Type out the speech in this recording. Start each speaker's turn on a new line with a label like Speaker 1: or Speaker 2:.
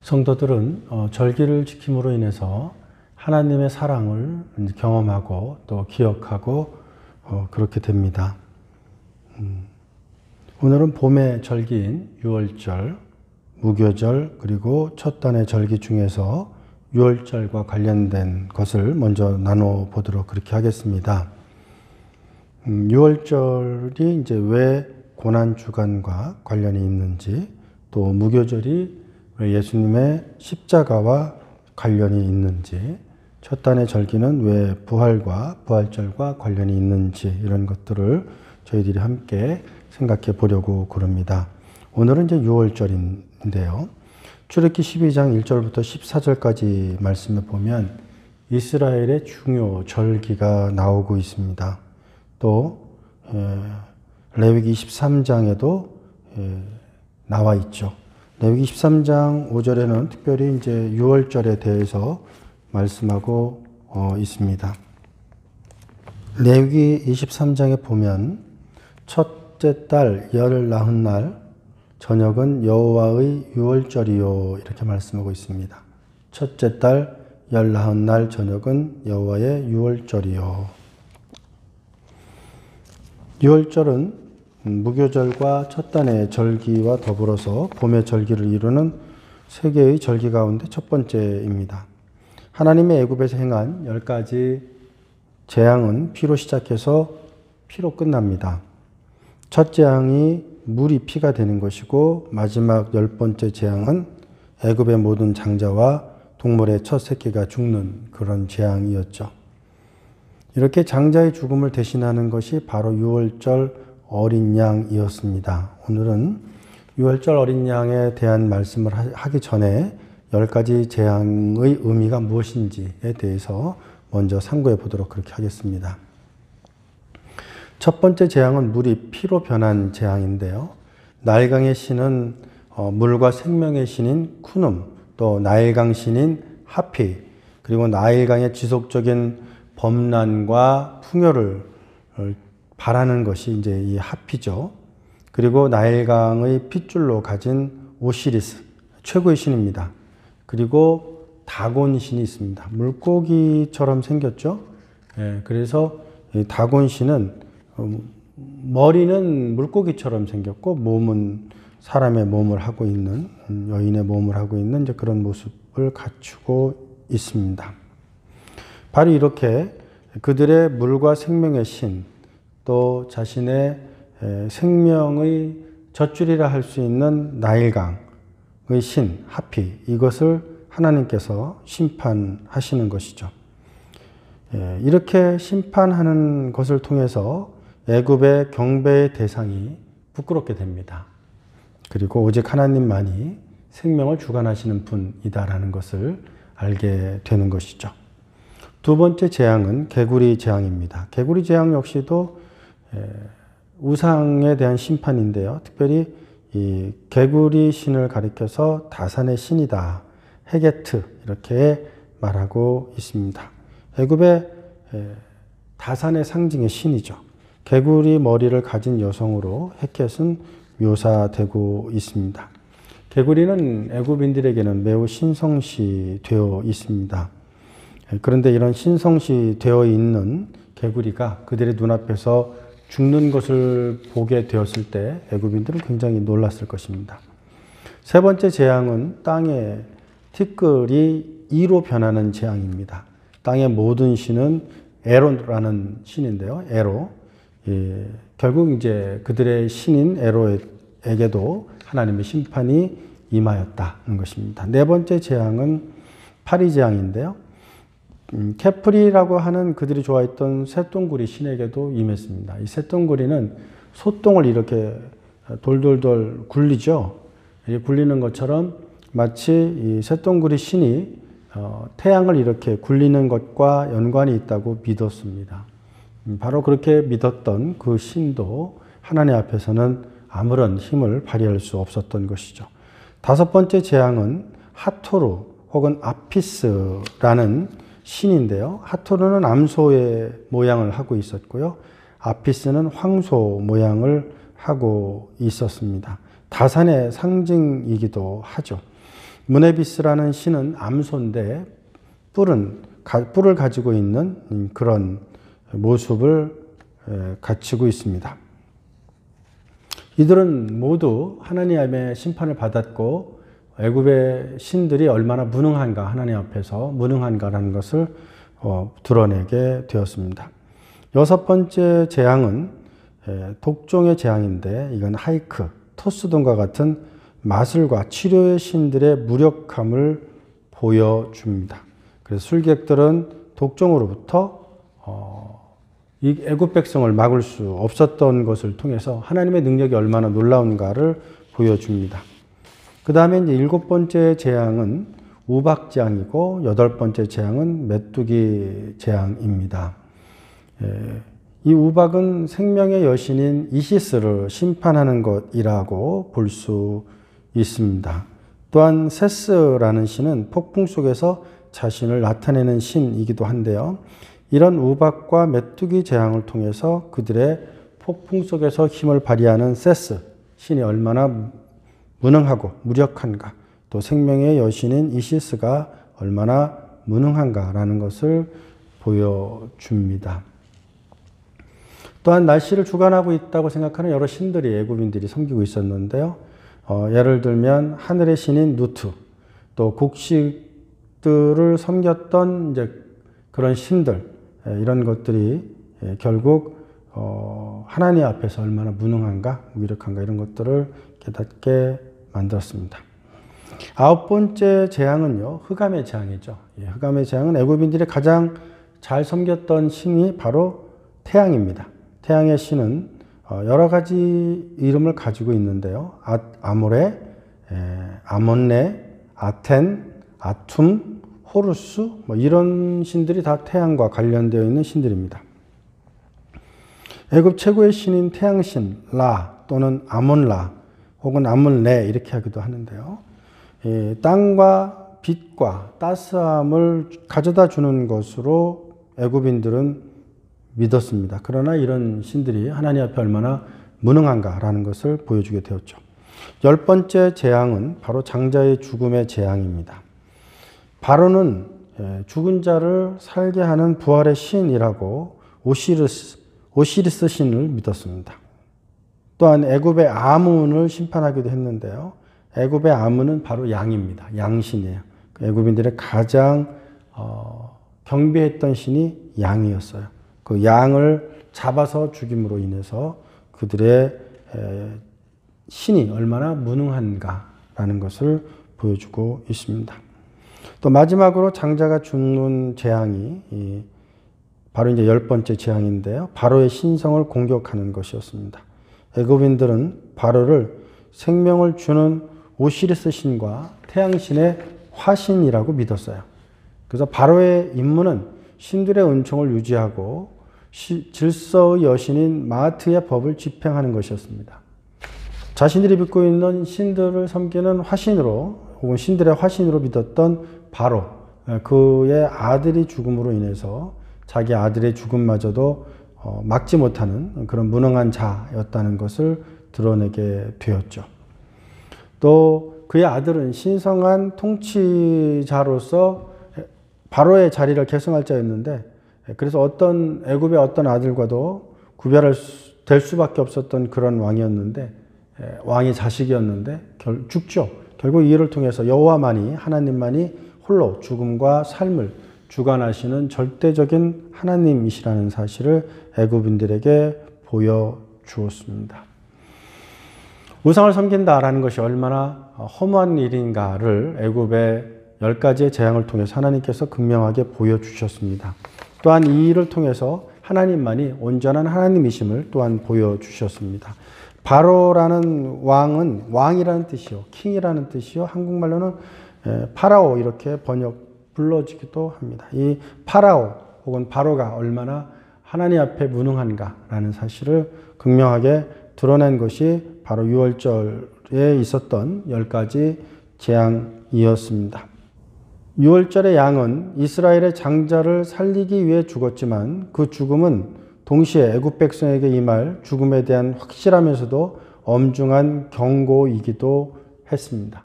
Speaker 1: 성도들은 절기를 지킴으로 인해서 하나님의 사랑을 경험하고 또 기억하고 그렇게 됩니다. 오늘은 봄의 절기인 유월절, 무교절 그리고 첫 단의 절기 중에서 유월절과 관련된 것을 먼저 나눠 보도록 그렇게 하겠습니다. 유월절이 이제 왜 고난주간과 관련이 있는지, 또 무교절이 왜 예수님의 십자가와 관련이 있는지, 첫 단의 절기는 왜 부활과 부활절과 관련이 있는지, 이런 것들을 저희들이 함께 생각해 보려고 그럽니다. 오늘은 이제 유월절인데요. 출애굽기 12장 1절부터 14절까지 말씀에 보면 이스라엘의 중요 절기가 나오고 있습니다. 또 레위기 23장에도 나와 있죠. 레위기 23장 5절에는 특별히 이제 유월절에 대해서 말씀하고 있습니다. 레위기 23장에 보면 첫째 달 열 나흔 날 저녁은 여호와의 유월절이요, 이렇게 말씀하고 있습니다. 첫째 달 열 나흔 날 저녁은 여호와의 유월절이요. 유월절은 무교절과 첫 단의 절기와 더불어서 봄의 절기를 이루는 세 개의 절기 가운데 첫 번째입니다. 하나님의 애굽에서 행한 10가지 재앙은 피로 시작해서 피로 끝납니다. 첫 재앙이 물이 피가 되는 것이고, 마지막 10번째 재앙은 애굽의 모든 장자와 동물의 첫 새끼가 죽는 그런 재앙이었죠. 이렇게 장자의 죽음을 대신하는 것이 바로 유월절 어린 양이었습니다. 오늘은 유월절 어린 양에 대한 말씀을 하기 전에 10가지 재앙의 의미가 무엇인지에 대해서 먼저 상고해 보도록 그렇게 하겠습니다. 첫 번째 재앙은 물이 피로 변한 재앙인데요. 나일강의 신은 물과 생명의 신인 쿠눔, 또 나일강 신인 하피, 그리고 나일강의 지속적인 범람과 풍요를 바라는 것이 이제 이 하피죠. 그리고 나일강의 핏줄로 가진 오시리스, 최고의 신입니다. 그리고 다곤 신이 있습니다. 물고기처럼 생겼죠. 그래서 이 다곤 신은 머리는 물고기처럼 생겼고 몸은 사람의 몸을 하고 있는, 여인의 몸을 하고 있는 이제 그런 모습을 갖추고 있습니다. 바로 이렇게 그들의 물과 생명의 신, 또 자신의 생명의 젖줄이라 할 수 있는 나일강의 신 하피, 이것을 하나님께서 심판하시는 것이죠. 이렇게 심판하는 것을 통해서 애굽의 경배의 대상이 부끄럽게 됩니다. 그리고 오직 하나님만이 생명을 주관하시는 분이다라는 것을 알게 되는 것이죠. 두 번째 재앙은 개구리 재앙입니다. 개구리 재앙 역시도 우상에 대한 심판인데요. 특별히 이 개구리 신을 가리켜서 다산의 신이다, 헤게트, 이렇게 말하고 있습니다. 애굽의 다산의 상징의 신이죠. 개구리 머리를 가진 여성으로 헤켓은 묘사되고 있습니다. 개구리는 애굽인들에게는 매우 신성시되어 있습니다. 그런데 이런 신성시되어 있는 개구리가 그들의 눈앞에서 죽는 것을 보게 되었을 때 애굽인들은 굉장히 놀랐을 것입니다. 세 번째 재앙은 땅의 티끌이 이로 변하는 재앙입니다. 땅의 모든 신은 에로라는 신인데요. 에로. 결국 이제 그들의 신인 에로에게도 하나님의 심판이 임하였다는 것입니다. 네 번째 재앙은 파리 재앙인데요. 케프리라고 하는 그들이 좋아했던 쇳덩구리 신에게도 임했습니다. 이 쇳덩구리는 소똥을 이렇게 돌돌돌 굴리죠. 굴리는 것처럼 마치 이 쇳덩구리 신이 태양을 이렇게 굴리는 것과 연관이 있다고 믿었습니다. 바로 그렇게 믿었던 그 신도 하나님 앞에서는 아무런 힘을 발휘할 수 없었던 것이죠. 다섯 번째 재앙은 하토르 혹은 아피스라는 신인데요. 하토르는 암소의 모양을 하고 있었고요. 아피스는 황소 모양을 하고 있었습니다. 다산의 상징이기도 하죠. 무네비스라는 신은 암소인데 뿔을 가지고 있는 그런 모습을 갖추고 있습니다. 이들은 모두 하나님의 심판을 받았고 애굽의 신들이 얼마나 무능한가, 하나님 앞에서 무능한가라는 것을 드러내게 되었습니다. 여섯 번째 재앙은 독종의 재앙인데 이건 하이크, 토스 등과 같은 마술과 치료의 신들의 무력함을 보여줍니다. 그래서 술객들은 독종으로부터 이 애굽 백성을 막을 수 없었던 것을 통해서 하나님의 능력이 얼마나 놀라운가를 보여줍니다. 그 다음에 이제 일곱 번째 재앙은 우박 재앙이고 여덟 번째 재앙은 메뚜기 재앙입니다. 이 우박은 생명의 여신인 이시스를 심판하는 것이라고 볼 수 있습니다. 또한 세스라는 신은 폭풍 속에서 자신을 나타내는 신이기도 한데요. 이런 우박과 메뚜기 재앙을 통해서 그들의 폭풍 속에서 힘을 발휘하는 세스 신이 얼마나 무능하고 무력한가, 또 생명의 여신인 이시스가 얼마나 무능한가라는 것을 보여줍니다. 또한 날씨를 주관하고 있다고 생각하는 여러 신들이 애굽인들이 섬기고 있었는데요. 예를 들면 하늘의 신인 누트, 또 곡식들을 섬겼던 이제 그런 신들, 이런 것들이 결국 하나님 앞에서 얼마나 무능한가, 무기력한가 이런 것들을 깨닫게 만들었습니다. 아홉 번째 재앙은요, 흑암의 재앙이죠. 흑암의 재앙은 애굽인들이 가장 잘 섬겼던 신이 바로 태양입니다. 태양의 신은 여러 가지 이름을 가지고 있는데요. 아모레, 아몬네, 아텐, 아툼, 호루스, 이런 신들이 다 태양과 관련되어 있는 신들입니다. 애굽 최고의 신인 태양신 라 또는 아몬라 혹은 아몬레 이렇게 하기도 하는데요. 땅과 빛과 따스함을 가져다 주는 것으로 애굽인들은 믿었습니다. 그러나 이런 신들이 하나님 앞에 얼마나 무능한가라는 것을 보여주게 되었죠. 열 번째 재앙은 바로 장자의 죽음의 재앙입니다. 바로는 죽은 자를 살게 하는 부활의 신이라고 오시리스 신을 믿었습니다. 또한 애굽의 아문을 심판하기도 했는데요. 애굽의 아문은 바로 양입니다. 양신이에요. 애굽인들의 가장 경배했던 신이 양이었어요. 그 양을 잡아서 죽임으로 인해서 그들의 신이 얼마나 무능한가라는 것을 보여주고 있습니다. 또 마지막으로 장자가 죽는 재앙이 바로 이제 열 번째 재앙인데요. 바로의 신성을 공격하는 것이었습니다. 애굽인들은 바로를 생명을 주는 오시리스 신과 태양신의 화신이라고 믿었어요. 그래서 바로의 임무는 신들의 은총을 유지하고 질서의 여신인 마아트의 법을 집행하는 것이었습니다. 자신들이 믿고 있는 신들을 섬기는 화신으로 혹은 신들의 화신으로 믿었던 바로, 그의 아들이 죽음으로 인해서 자기 아들의 죽음마저도 막지 못하는 그런 무능한 자였다는 것을 드러내게 되었죠. 또 그의 아들은 신성한 통치자로서 바로의 자리를 계승할 자였는데, 그래서 어떤 애굽의 어떤 아들과도 구별될 수밖에 없었던 그런 왕이었는데, 왕의 자식이었는데 죽죠. 결국 이 일을 통해서 여호와만이, 하나님만이 홀로 죽음과 삶을 주관하시는 절대적인 하나님이시라는 사실을 애굽인들에게 보여주었습니다. 우상을 섬긴다라는 것이 얼마나 허무한 일인가를 애굽의 10가지의 재앙을 통해서 하나님께서 극명하게 보여주셨습니다. 또한 이 일을 통해서 하나님만이 온전한 하나님이심을 또한 보여주셨습니다. 바로라는 왕은 왕이라는 뜻이요, 킹이라는 뜻이요, 한국말로는 파라오 이렇게 불러지기도 합니다. 이 파라오 혹은 바로가 얼마나 하나님 앞에 무능한가라는 사실을 극명하게 드러낸 것이 바로 유월절에 있었던 10가지 재앙이었습니다. 유월절의 양은 이스라엘의 장자를 살리기 위해 죽었지만 그 죽음은 동시에 애굽 백성에게 임할 죽음에 대한 확실하면서도 엄중한 경고이기도 했습니다.